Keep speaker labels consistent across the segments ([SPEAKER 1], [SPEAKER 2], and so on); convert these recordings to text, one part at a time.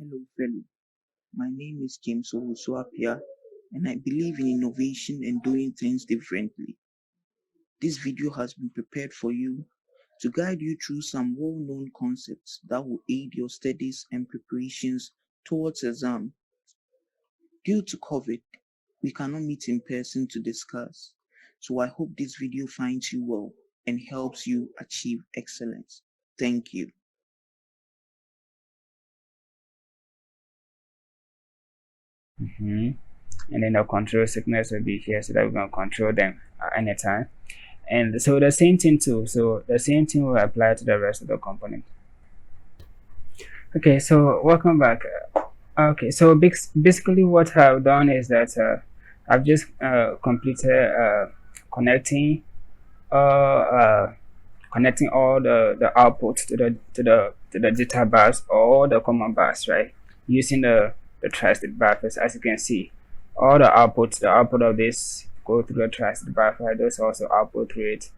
[SPEAKER 1] Hello, fellow. My name is James Owusu-Appiah, and I believe in innovation and doing things differently. This video has been prepared for you to guide you through some well-known concepts that will aid your studies and preparations towards exam. Due to COVID, we cannot meet in person to discuss, so I hope this video finds you well and helps you achieve excellence. Thank you.
[SPEAKER 2] And then the control signals will be here so that we can control them at any time. And so the same thing too. So the same thing will apply to the rest of the component. Okay, so welcome back. Okay, so basically what I've done is that I've just completed connecting uh, connecting all the outputs to the data bus or the common bus, right? Using the trusted buffers. As you can see, all the output of this go through the trusted buffer. Those also output through it.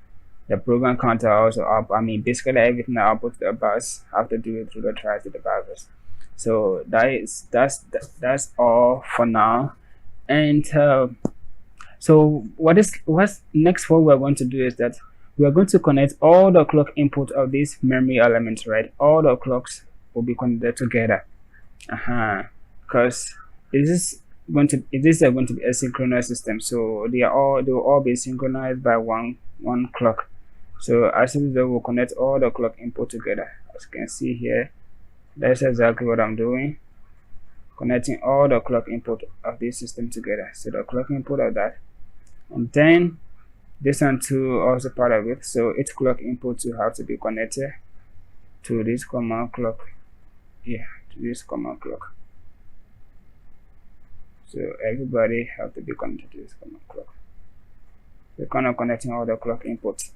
[SPEAKER 2] The program counter also up. I mean, basically everything that output to the bus have to do it through the trusted buffers. So that's all for now. And so what's next? What we're going to do is that we are going to connect all the clock input of these memory elements, right? All the clocks will be connected together. Because this is going to be a synchronous system, so they will all be synchronized by one clock. So as soon as they will connect all the clock input together, as you can see here, that's exactly what I'm doing, connecting all the clock input of this system together. So the clock input of that, and then this one too also part of it. So each clock input will have to be connected to this common clock. Yeah, to this common clock. So everybody have to be connected to this common clock. We're kind of connecting all the clock inputs.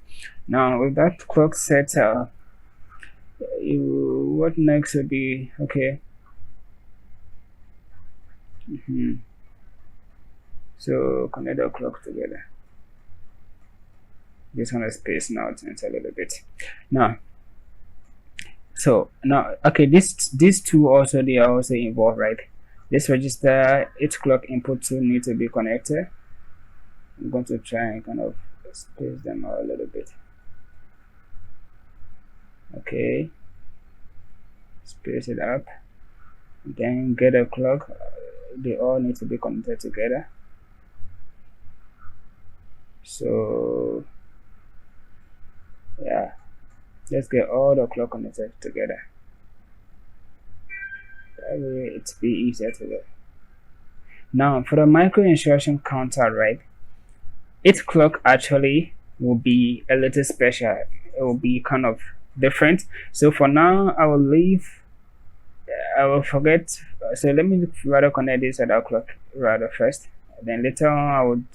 [SPEAKER 2] Now with that clock set, what next would be okay. So connect the clock together. This one is spacing out a little bit. Now, so now okay, these two also they are also involved, right? This register, each clock input to need to be connected. I'm going to try and kind of space them out a little bit. Okay, space it up, then get a clock. They all need to be connected together. So yeah, let's get all the clock connected together. That way it's be easier to work. Now for the micro instruction counter, right? Each clock actually will be a little special. It will be kind of different. So for now, I will forget. So let me rather connect this other clock rather first. Then later on,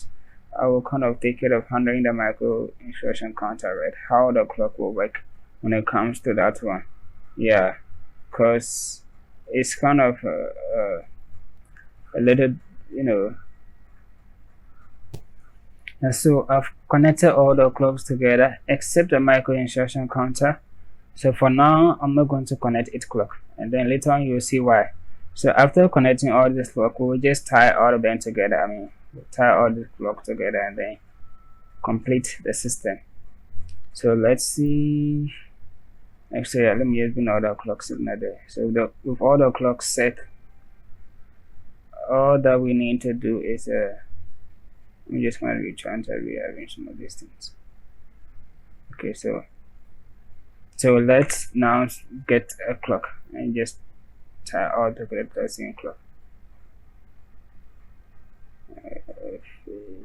[SPEAKER 2] I will kind of take care of handling the micro instruction counter, right? How the clock will work when it comes to that one. Yeah, because it's kind of a little, And so I've connected all the clocks together except the micro instruction counter. So for now, I'm not going to connect each clock, and then later on you'll see why. So after connecting all this clock, we'll just tie all of them together. We'll tie all the clock together and then complete the system. So let's see. Actually, let me just bring all the clock signal there. So with all the clocks set, all that we need to do is I'm just going to try to rearrange some of these things. Okay, so let's now get a clock and just tie all together to the same clock.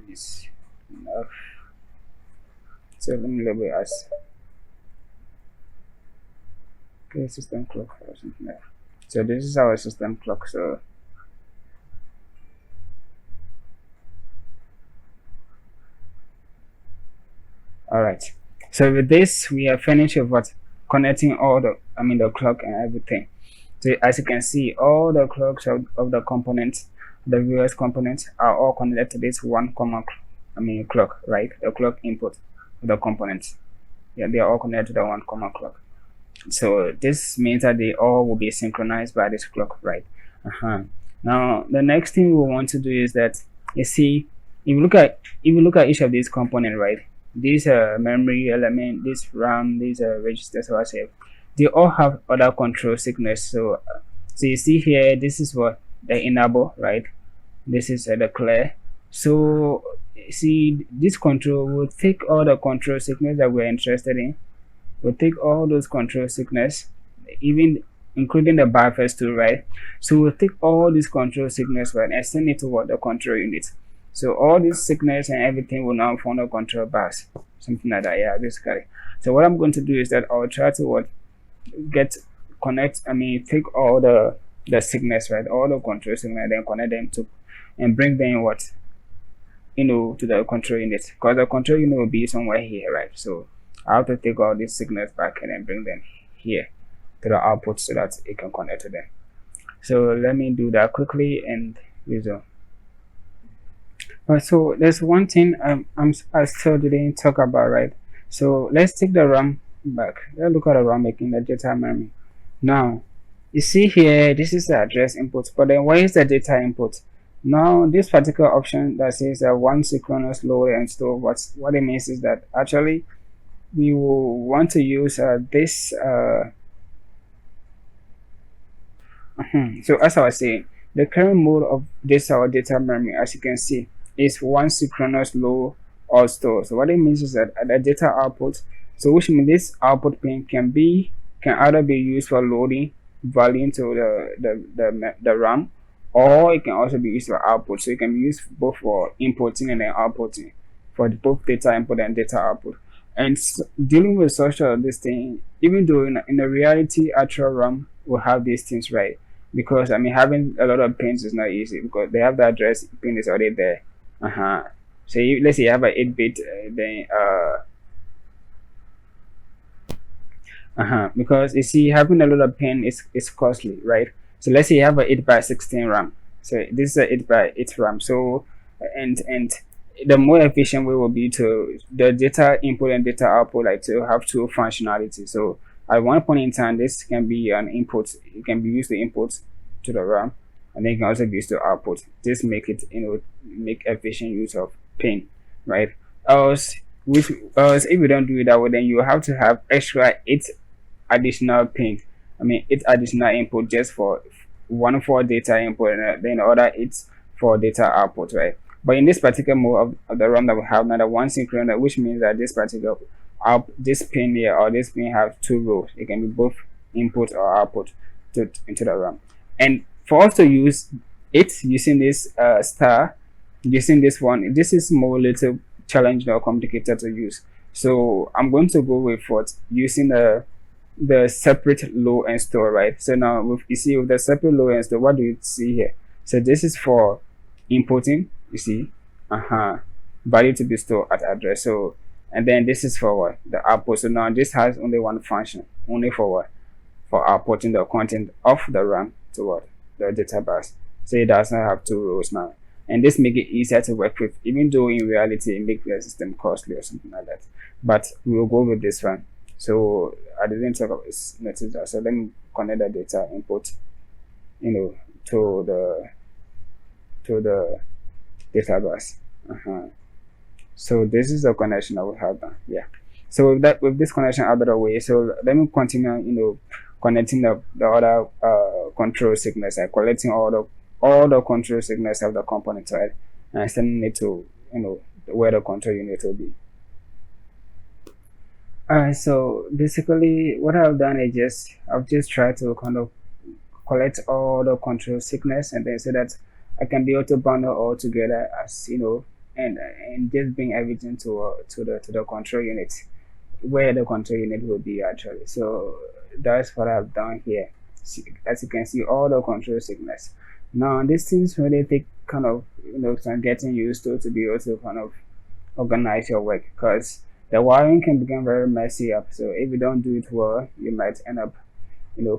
[SPEAKER 2] Is enough. So let me label it as okay, system clock or something like that. So this is our system clock. So all right. So with this, we are finished with what connecting all the clock and everything. So as you can see, all the clocks of the components, the various components are all connected to this one common clock, right? The clock input of the components. Yeah, they are all connected to the one common clock. So this means that they all will be synchronized by this clock, right? Now the next thing we want to do is that, you see, if you look at each of these components, right? These memory element, this RAM, these registers, so I say, they all have other control signals. So you see here, this is what the enable, right? This is the clear. So see, this control will take all the control signals that we're interested in. We'll take all those control signals, even including the buffers too, right? So we'll take all these control signals, right, and send it to what the control unit. So all these signals and everything will now form a control bus, something like that. Yeah, basically. So what I'm going to do is that I'll try to what get connect. I mean, take all the signals, right, all the control signals, then connect them to and bring them what, to the control unit, because the control unit will be somewhere here, right? So I have to take all these signals back and then bring them here to the output so that it can connect to them. So let me do that quickly and resume. So there's one thing I still didn't talk about, right? So let's take the RAM back. Let's look at the RAM making the data memory. Now you see here, this is the address input, but then where is the data input? Now this particular option that says one synchronous load and store, what it means is that actually we will want to use this. So as I was saying, the current mode of this our data memory, as you can see, is one synchronous load or store. So what it means is that at the data output, so which means this output pin can either be used for loading value into the RAM, or it can also be used for output. So it can be used both for inputting and then outputting, for both data input and data output. And dealing with such this thing, even though in the reality, actual RAM will have these things, right? Because I mean, having a lot of pins is not easy because they have the address pin is already there. So let's say you have an 8-bit, then because you see, having a lot of pin is costly, right? So let's say you have a 8x16 RAM. So this is a 8x8 RAM. So and the more efficient way will be to the data input and data output, like to have two functionality. So at one point in time, this can be an input. It can be used to input to the RAM, and then it can also be used to output. This make it make efficient use of pin, right? Else if you don't do it that way, then you have to have extra 8 additional pin. I mean 8 additional input just for one for data input and then other 8 for data output, right? But in this particular mode of the RAM that we have now, the one synchronous, which means that this particular this pin here or this pin have 2 rows. It can be both input or output into the RAM. And for us to use it using this star, using this one, this is more little challenging or complicated to use. So I'm going to go with what using the separate load and store, right? So now you see with the separate load and store, what do you see here? So this is for inputting, you see, value to be stored at address. So and then this is for what? The output. So now this has only one function, only for what? For outputting the content of the RAM to what? The data bus. So it does not have 2 rows now. And this make it easier to work with, even though in reality it makes the system costly or something like that. But we will go with this one. So I didn't talk about this, notice that. So let me connect the data input, to the data bus. So this is the connection that we have done. Yeah. So with this connection out of the way, so let me continue, connecting the other control signals and collecting all the control signals of the component, right, and sending it to where the control unit will be. Alright, so basically what I've done is I've just tried to kind of collect all the control signals and then so that I can be able to bundle all together as and just bring everything to the control unit, where the control unit will be actually. So that's what I've done here. As you can see, all the control signals. Now these things really take kind of some getting used to be able to kind of organize your work, because the wiring can become very messy up. So if you don't do it well, you might end up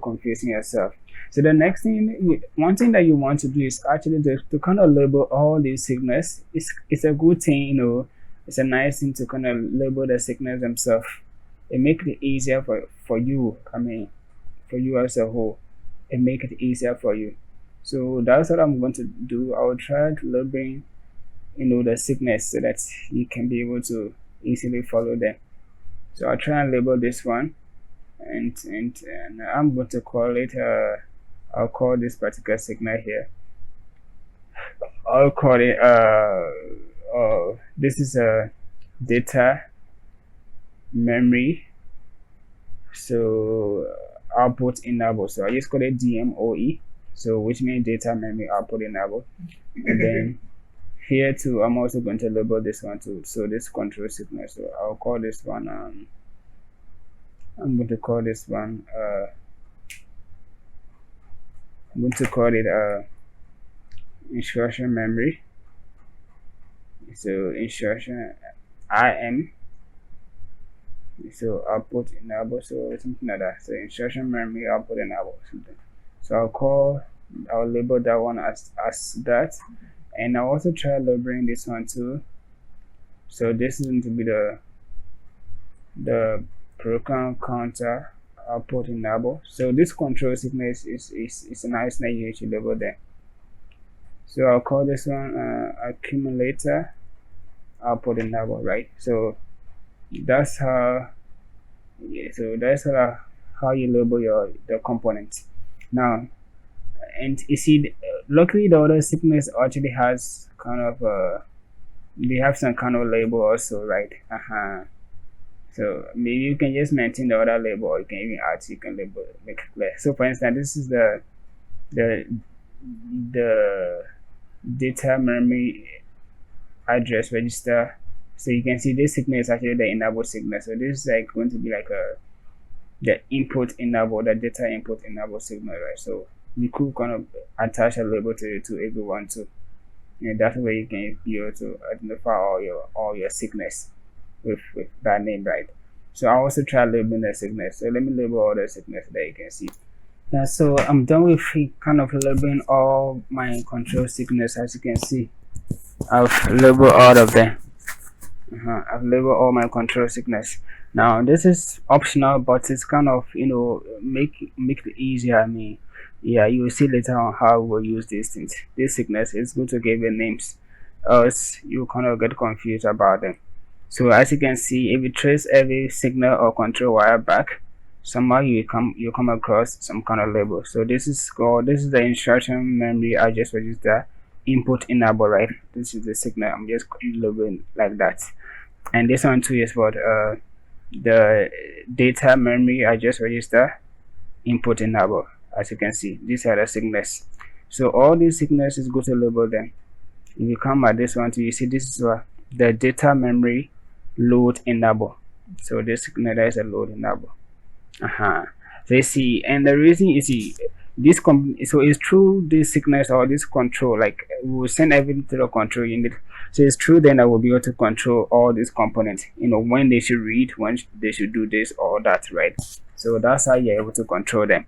[SPEAKER 2] confusing yourself. So the next thing, one thing that you want to do is actually to kind of label all these signals. It's a good thing, it's a nice thing to kind of label the signals themselves. it make it easier for you. I mean, for you as a whole, it make it easier for you. So that's what I'm going to do. I will try to labeling, the sickness so that you can be able to easily follow them. So I'll try and label this one, and I'm going to call it. I'll call this particular signal here. I'll call it. This is a data memory. So output enable. So I just call it DMOE. So which means data memory output enable. And then here too, I'm also going to label this one too. So this control signal. So I'll call this one. I'm going to call this one. I'm going to call it instruction memory. So instruction IM. So output enable. So something like that. So instruction memory output enable something. So I'll label that one as that. And I'll also try labeling this one too. So this is going to be the program counter output enable. So this control signal is a nice name you should label there. So I'll call this one accumulator output enable, right? So that's how how you label the components. Now, and you see, luckily the other sickness actually has kind of they have some kind of label also, right? So maybe you can just maintain the other label, or you can even add, you can label, make it clear. So for instance, this is the data memory address register. So you can see this signal is actually the enable signal. So this is like going to be like the input enable, the data input enable signal, right? So you could kind of attach a label to it if you want to. And that way you can be able to identify all your signals with that name, right? So I also try labeling the signals. So let me label all the signals that you can see. Yeah, so I'm done with kind of labeling all my control signals. As you can see, I've labeled all of them. I've labeled all my control signals. Now this is optional, but it's kind of make it easier. I mean, yeah, you will see later on how we'll use these things. These signals, it's good to give them names, else you kind of get confused about them. So as you can see, if you trace every signal or control wire back, somehow you come across some kind of label. So this is the instruction memory address register input enable, right? This is the signal. I'm just labeling like that. And this one too is what the data memory address register input enable. As you can see, these are the signals. So all these signals is good to label them. If you come at this one too, you see this is the data memory load enable. So this signal is a load enable. So you see, and the reason you see this so it's through this signals or this control, like we will send everything to the control unit. So it's true then I will be able to control all these components, when they should read, when they should do this or that, right? So that's how you're able to control them.